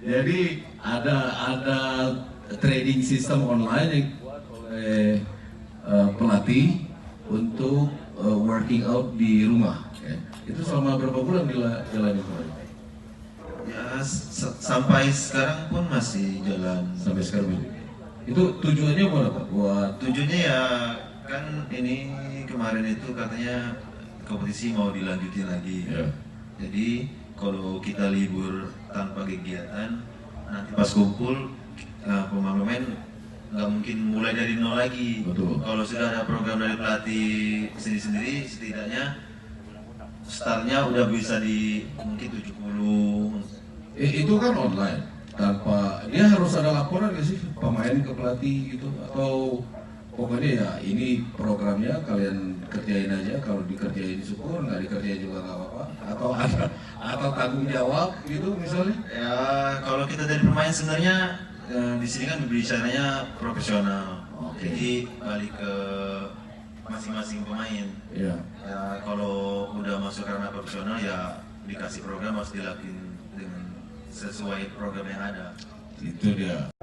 Jadi ada trading system online yang dibuat oleh pelatih untuk working out di rumah. Ya. Itu selama berapa bulan dijalani? Ya sampai sekarang pun masih jalan. Sampai sekarang. Itu tujuannya buat apa? Tujuannya ya kan ini kemarin itu katanya kompetisi mau dilanjutin lagi. Ya. Jadi kalau kita libur tanpa kegiatan, nanti pas kumpul pemain-pemain nggak mungkin mulai dari nol lagi. Betul. Kalau sudah ada program dari pelatih sendiri-sendiri, setidaknya startnya udah bisa di mungkin 70. Itu kan online, tanpa dia harus ada laporan nggak sih pemain ke pelatih gitu, atau pokoknya ya ini programnya kalian kerjain aja, kalau dikerjain syukur, nggak dikerjain juga nggak apa-apa, atau tanggung jawab gitu misalnya? Ya kalau kita dari pemain sebenarnya di sini kan bicaranya profesional. Oke. Jadi balik ke masing-masing pemain. Ya. Ya kalau udah masuk karena profesional ya dikasih program harus dilakuin dengan sesuai program yang ada. Itu dia.